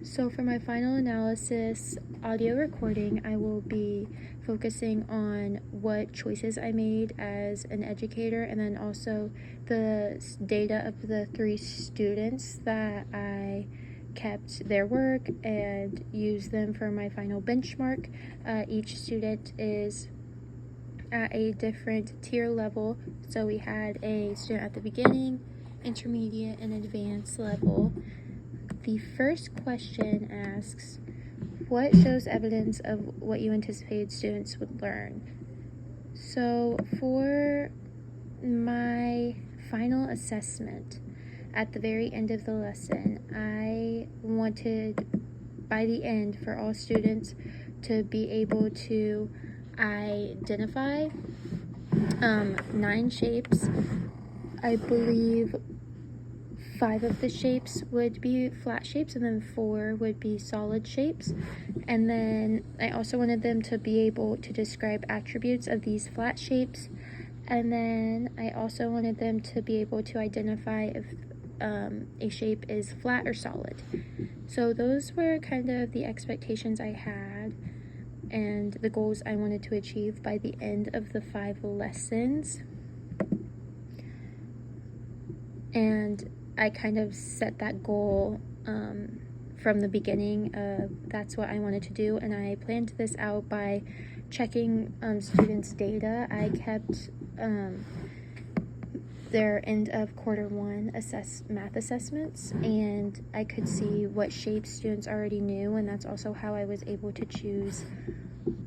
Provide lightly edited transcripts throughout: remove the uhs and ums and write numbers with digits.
So for my final analysis audio recording, I will be focusing on what choices I made as an educator, and then also the data of the 3 students that I kept their work and used them for my final benchmark. Each student is at a different tier level. So we had a student at the beginning, intermediate, and advanced level. The first question asks, what shows evidence of what you anticipated students would learn? So for my final assessment, at the very end of the lesson, I wanted, by the end, for all students to be able to identify 9 shapes. I believe 5 of the shapes would be flat shapes, and then 4 would be solid shapes. And then I also wanted them to be able to describe attributes of these flat shapes. And then I also wanted them to be able to identify if a shape is flat or solid. So those were kind of the expectations I had and the goals I wanted to achieve by the end of the 5 lessons. And I kind of set that goal from the beginning. That's what I wanted to do, and I planned this out by checking students' data. I kept their end of quarter 1 math assessments, and I could see what shapes students already knew, and that's also how I was able to choose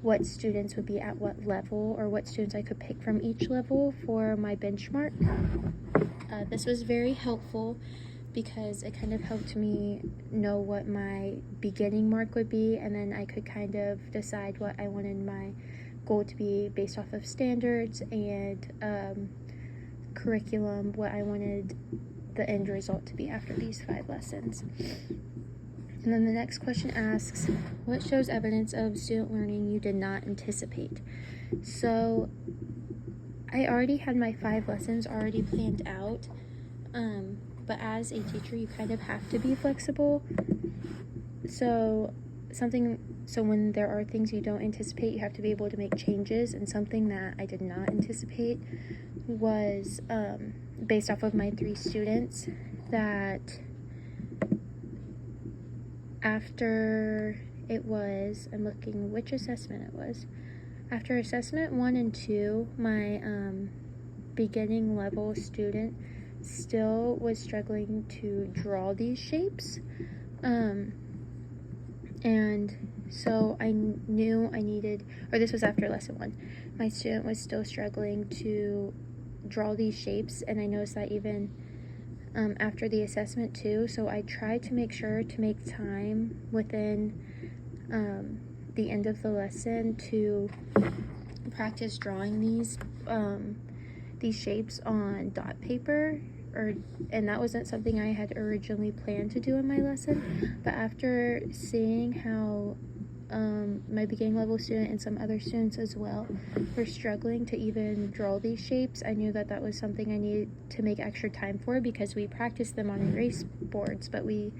what students would be at what level, or what students I could pick from each level for my benchmark. This was very helpful because it kind of helped me know what my beginning mark would be, and then I could kind of decide what I wanted my goal to be based off of standards and curriculum, what I wanted the end result to be after these 5 lessons. And then the next question asks, what shows evidence of student learning you did not anticipate? So I already had my 5 lessons already planned out, but as a teacher, you kind of have to be flexible. So when there are things you don't anticipate, you have to be able to make changes. And something that I did not anticipate was based off of my 3 students, that after I'm looking which assessment it was. After assessment 1 and 2, my beginning level student still was struggling to draw these shapes. And so I knew I needed, or this was after lesson 1, my student was still struggling to draw these shapes, and I noticed that even after the assessment too. So I tried to make sure to make time within the end of the lesson to practice drawing these shapes on dot paper, and that wasn't something I had originally planned to do in my lesson. But after seeing how my beginning level student and some other students as well were struggling to even draw these shapes, I knew that that was something I needed to make extra time for, because we practice them on erase boards, but we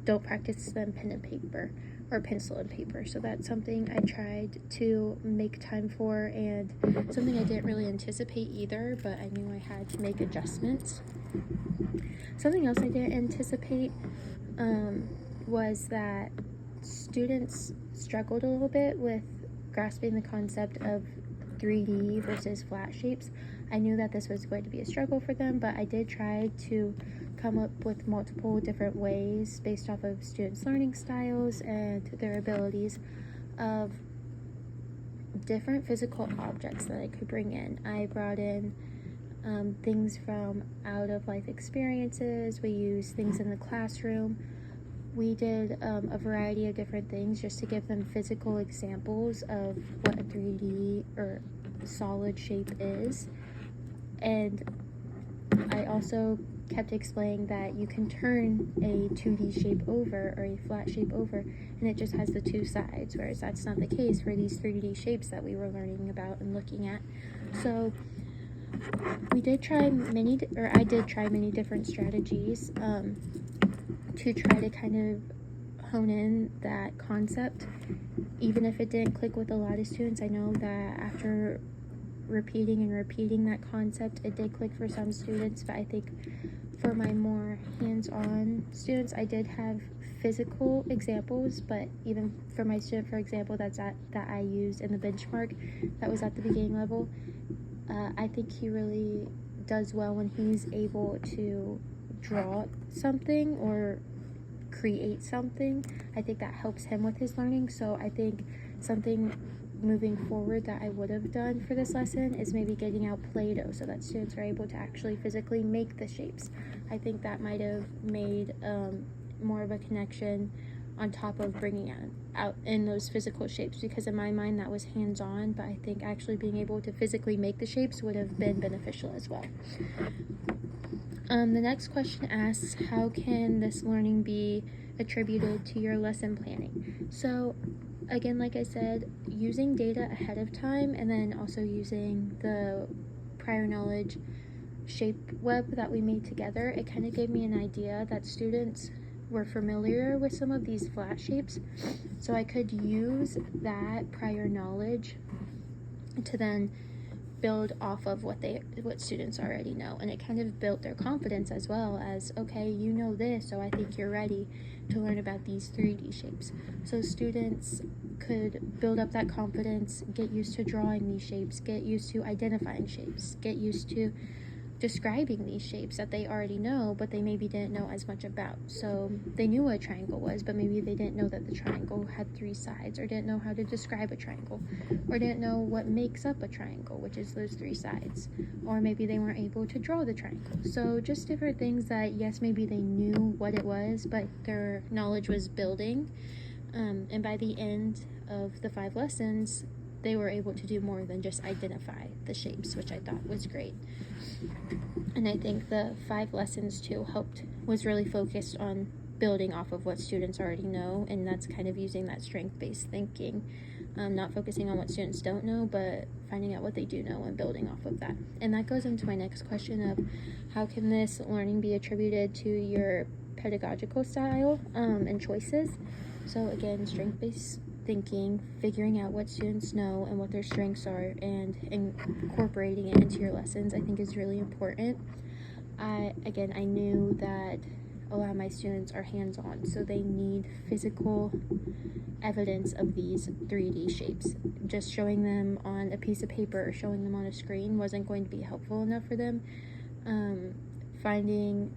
don't practice them pen and paper or pencil and paper. So that's something I tried to make time for, and something I didn't really anticipate either, but I knew I had to make adjustments. Something else I didn't anticipate was that students struggled a little bit with grasping the concept of 3D versus flat shapes. I knew that this was going to be a struggle for them, but I did try to come up with multiple different ways based off of students' learning styles and their abilities of different physical objects that I could bring in. I brought in things from out-of-life experiences. We used things in the classroom. We did a variety of different things just to give them physical examples of what a 3D or solid shape is. And I also kept explaining that you can turn a 2D shape over, or a flat shape over, and it just has the 2 sides, whereas that's not the case for these 3D shapes that we were learning about and looking at. So I did try many different strategies to try to kind of hone in that concept, even if it didn't click with a lot of students. I know that after repeating that concept, it did click for some students, but I think for my more hands-on students, I did have physical examples, but even for my student, for example, that I used in the benchmark that was at the beginning level, I think he really does well when he's able to draw something or create something. I think that helps him with his learning. So I think something moving forward that I would have done for this lesson is maybe getting out Play-Doh so that students are able to actually physically make the shapes. I think that might have made more of a connection on top of bringing out in those physical shapes, because in my mind that was hands-on, but I think actually being able to physically make the shapes would have been beneficial as well. The next question asks, how can this learning be attributed to your lesson planning? So again, like I said, using data ahead of time and then also using the prior knowledge shape web that we made together, it kind of gave me an idea that students were familiar with some of these flat shapes, so I could use that prior knowledge to then build off of what students already know, and it kind of built their confidence as well as, okay, you know this, so I think you're ready to learn about these 3D shapes. So students could build up that confidence, get used to drawing these shapes, get used to identifying shapes, get used to describing these shapes that they already know, but they maybe didn't know as much about. So they knew what a triangle was, but maybe they didn't know that the triangle had 3 sides, or didn't know how to describe a triangle, or didn't know what makes up a triangle, which is those 3 sides, or maybe they weren't able to draw the triangle. So just different things that, yes, maybe they knew what it was, but their knowledge was building, and by the end of the 5 lessons, they were able to do more than just identify the shapes, which I thought was great. And I think the 5 lessons too was really focused on building off of what students already know, and that's kind of using that strength-based thinking, not focusing on what students don't know, but finding out what they do know and building off of that. And that goes into my next question of, how can this learning be attributed to your pedagogical style and choices? So again, strength-based thinking, figuring out what students know and what their strengths are, and incorporating it into your lessons, I think is really important. I knew that a lot of my students are hands-on, so they need physical evidence of these 3D shapes. Just showing them on a piece of paper or showing them on a screen wasn't going to be helpful enough for them. Finding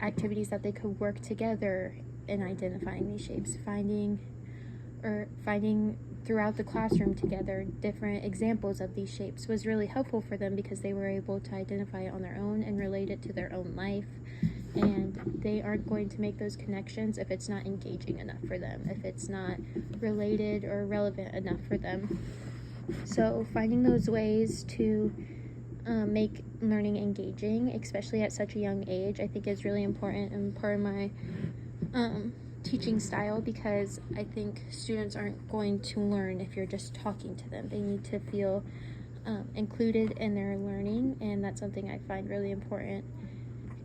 activities that they could work together in identifying these shapes, finding throughout the classroom together different examples of these shapes was really helpful for them, because they were able to identify it on their own and relate it to their own life, and they aren't going to make those connections if it's not engaging enough for them, if it's not related or relevant enough for them. So finding those ways to make learning engaging, especially at such a young age, I think is really important and part of my teaching style, because I think students aren't going to learn if you're just talking to them. They need to feel included in their learning, and that's something I find really important.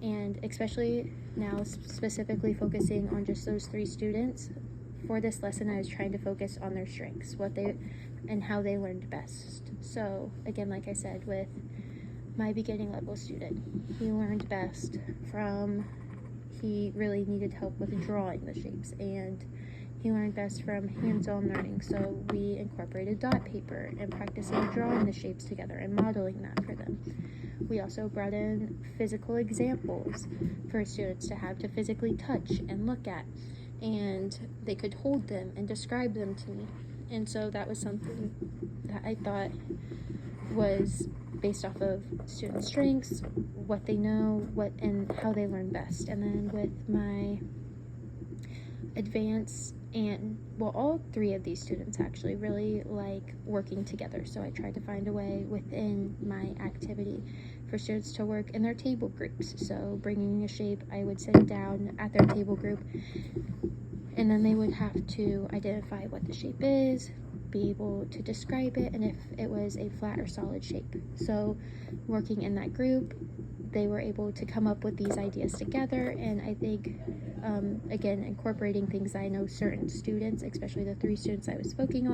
And especially now, specifically focusing on just those 3 students, for this lesson I was trying to focus on their strengths, and how they learned best. So again, like I said, with my beginning level student, he learned best he really needed help with drawing the shapes, and he learned best from hands-on learning, so we incorporated dot paper and practicing drawing the shapes together and modeling that for them. We also brought in physical examples for students to have to physically touch and look at, and they could hold them and describe them to me. And so that was something that I thought was based off of student strengths, what they know, and how they learn best. And then with my advanced all 3 of these students actually really like working together, so I tried to find a way within my activity for students to work in their table groups. So bringing a shape, I would sit down at their table group, and then they would have to identify what the shape is, be able to describe it, and if it was a flat or solid shape. So working in that group, they were able to come up with these ideas together, and I think again, incorporating things I know certain students, especially the 3 students I was focusing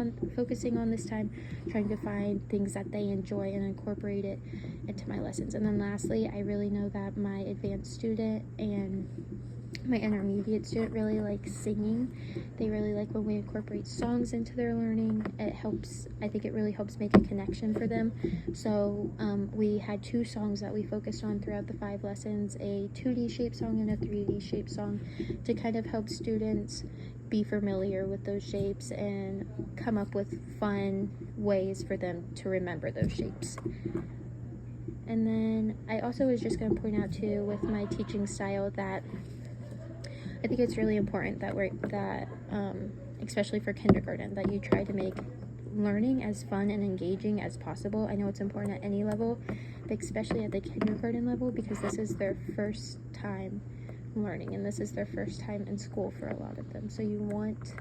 on this time, trying to find things that they enjoy and incorporate it into my lessons. And then lastly, I really know that my advanced student and my intermediate student really like singing. They really like when we incorporate songs into their learning. I think it really helps make a connection for them. So we had 2 songs that we focused on throughout the 5 lessons, a 2D shape song and a 3D shape song, to kind of help students be familiar with those shapes and come up with fun ways for them to remember those shapes. And then I also was just going to point out too, with my teaching style, that I think it's really important that especially for kindergarten, that you try to make learning as fun and engaging as possible. I know it's important at any level, but especially at the kindergarten level, because this is their first time learning and this is their first time in school for a lot of them. So you want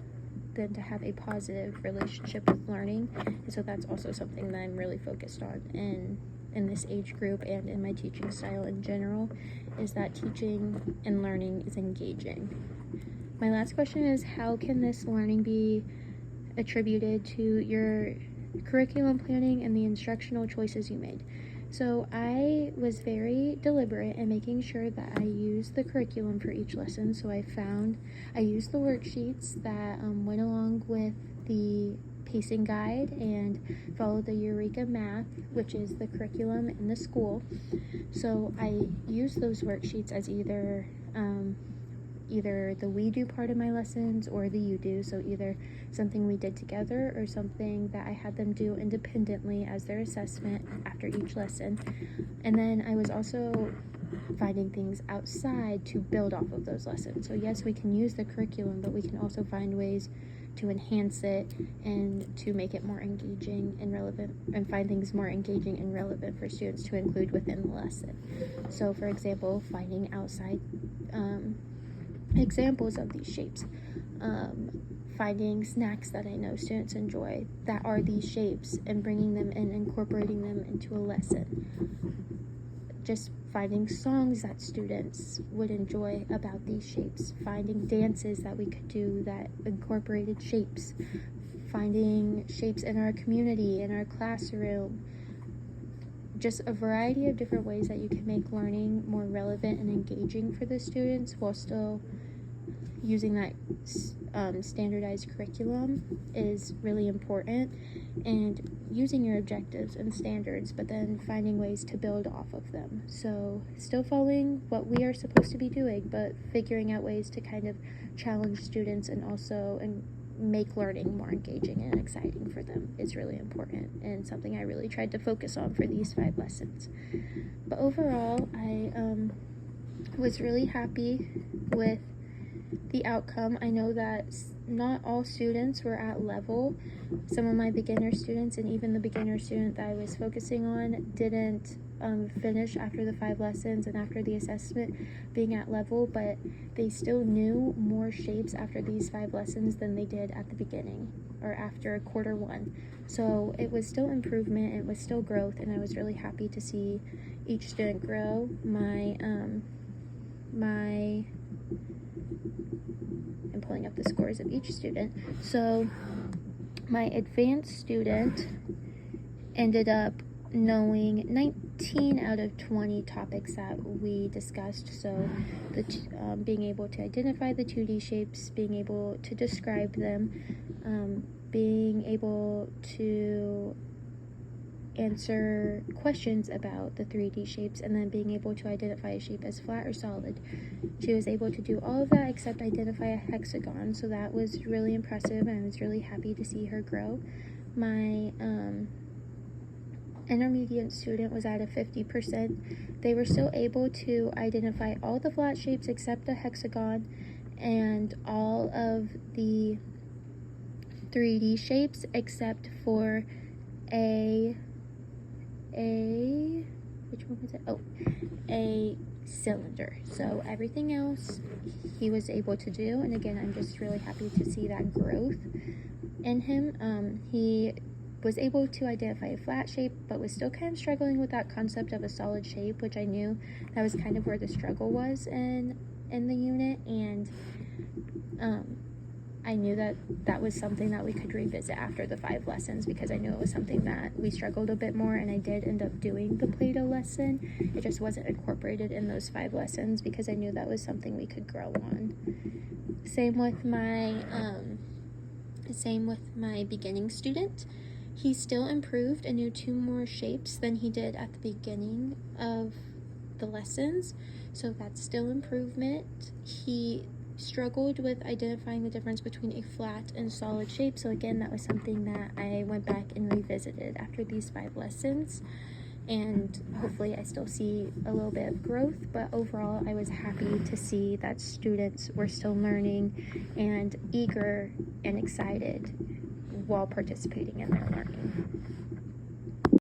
them to have a positive relationship with learning, and so that's also something that I'm really focused on in this age group and in my teaching style in general, is that teaching and learning is engaging. My last question is, how can this learning be attributed to your curriculum planning and the instructional choices you made? So I was very deliberate in making sure that I used the curriculum for each lesson. So I used the worksheets that went along with the pacing guide and followed the Eureka Math, which is the curriculum in the school. So I used those worksheets as either the we do part of my lessons or the you do, so either something we did together or something that I had them do independently as their assessment after each lesson. And then I was also finding things outside to build off of those lessons. So yes, we can use the curriculum, but we can also find ways to enhance it and to make it more engaging and relevant, and find things more engaging and relevant for students to include within the lesson. So for example, finding outside examples of these shapes, finding snacks that I know students enjoy that are these shapes and bringing them in, incorporating them into a lesson. Just finding songs that students would enjoy about these shapes, finding dances that we could do that incorporated shapes, finding shapes in our community, in our classroom. Just a variety of different ways that you can make learning more relevant and engaging for the students while still using that standardized curriculum is really important, and using your objectives and standards, but then finding ways to build off of them. So still following what we are supposed to be doing, but figuring out ways to kind of challenge students and also make learning more engaging and exciting for them is really important, and something I really tried to focus on for these 5 lessons. But overall, I was really happy with the outcome. I know that not all students were at level. Some of my beginner students, and even the beginner student that I was focusing on, didn't finish after the 5 lessons and after the assessment being at level, but they still knew more shapes after these 5 lessons than they did at the beginning or after quarter 1. So it was still improvement, it was still growth, and I was really happy to see each student grow. I'm pulling up the scores of each student. So my advanced student ended up knowing 19 out of 20 topics that we discussed. So being able to identify the 2D shapes, being able to describe them, being able to answer questions about the 3D shapes, and then being able to identify a shape as flat or solid. She was able to do all of that except identify a hexagon, so that was really impressive, and I was really happy to see her grow. My intermediate student was at a 50%. They were still able to identify all the flat shapes except the hexagon and all of the 3D shapes except for which one was it? Oh, a cylinder. So everything else he was able to do, and again, I'm just really happy to see that growth in him. He was able to identify a flat shape, but was still kind of struggling with that concept of a solid shape, which I knew that was kind of where the struggle was in in the unit, and I knew that that was something that we could revisit after the 5 lessons, because I knew it was something that we struggled a bit more, and I did end up doing the Play-Doh lesson. It just wasn't incorporated in those 5 lessons because I knew that was something we could grow on. Same with my beginning student. He still improved and knew 2 more shapes than he did at the beginning of the lessons, so that's still improvement. He struggled with identifying the difference between a flat and solid shape, so again, that was something that I went back and revisited after these 5 lessons, and hopefully I still see a little bit of growth, but overall I was happy to see that students were still learning and eager and excited while participating in their learning.